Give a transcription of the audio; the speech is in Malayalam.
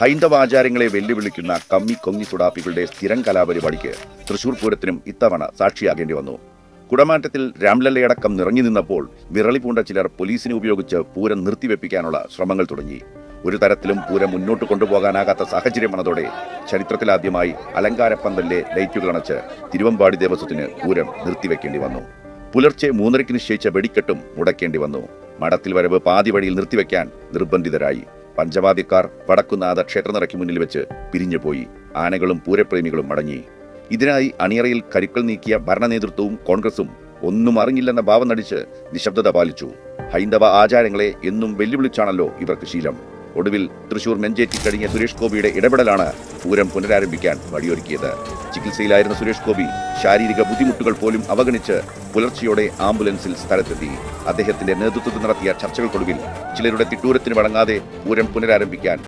ഹൈന്ദവാചാരങ്ങളെ വെല്ലുവിളിക്കുന്ന കമ്മി കൊങ്ങി സുഡാപ്പികളുടെ സ്ഥിരം കലാപരിപാടിക്ക് തൃശൂർ പൂരത്തിനും ഇത്തവണ സാക്ഷിയാകേണ്ടി വന്നു. കുടമാറ്റത്തിൽ രാംലല്ലയടക്കം നിറഞ്ഞു നിന്നപ്പോൾ വിറളി പൂണ്ട ചിലർ പോലീസിനെ ഉപയോഗിച്ച് പൂരം നിർത്തിവെപ്പിക്കാനുള്ള ശ്രമങ്ങൾ തുടങ്ങി. ഒരു തരത്തിലും പൂരം മുന്നോട്ട് കൊണ്ടുപോകാനാകാത്ത സാഹചര്യം വന്നതോടെ ചരിത്രത്തിലാദ്യമായി അലങ്കാരപ്പന്തലിലെ ലൈറ്റുകൾ അണച്ച് തിരുവമ്പാടി ദേവസ്വത്തിന് പൂരം നിർത്തിവെക്കേണ്ടി വന്നു. പുലർച്ചെ 3:30 നിശ്ചയിച്ച വെടിക്കെട്ടും മുടക്കേണ്ടി വന്നു. മഠത്തിൽ വരവ് പാതി വഴിയിൽ നിർത്തിവെക്കാൻ നിർബന്ധിതരായി. പഞ്ചവാദ്യക്കാർ വടക്കുന്നാഥ ക്ഷേത്രനിറയ്ക്ക് മുന്നിൽ വെച്ച് പിരിഞ്ഞുപോയി. ആനകളും പൂരപ്രേമികളും മടങ്ങി. ഇതിനായി അണിയറയിൽ കരുക്കൾ നീക്കിയ ഭരണ നേതൃത്വവും കോൺഗ്രസും ഒന്നും അറിഞ്ഞില്ലെന്ന ഭാവം നടിച്ച് നിശബ്ദത പാലിച്ചു. ഹൈന്ദവ ആചാരങ്ങളെ എന്നും വെല്ലുവിളിച്ചാണല്ലോ ഇവർക്ക് ശീലം. ഒടുവിൽ തൃശൂർ നെഞ്ചേറ്റി കഴിഞ്ഞ സുരേഷ് ഗോപിയുടെ ഇടപെടലാണ് പൂരം പുനരാരംഭിക്കാൻ വഴിയൊരുക്കിയത്. ചികിത്സയിലായിരുന്ന സുരേഷ് ഗോപി ശാരീരിക ബുദ്ധിമുട്ടുകൾ പോലും അവഗണിച്ച് പുലർച്ചെയോടെ ആംബുലൻസിൽ സ്ഥലത്തെത്തി. അദ്ദേഹത്തിന്റെ നേതൃത്വത്തിൽ നടത്തിയ ചർച്ചകൾക്കൊടുവിൽ ചിലരുടെ തിട്ടൂരത്തിന് വഴങ്ങാതെ പൂരം പുനരാരംഭിക്കാൻ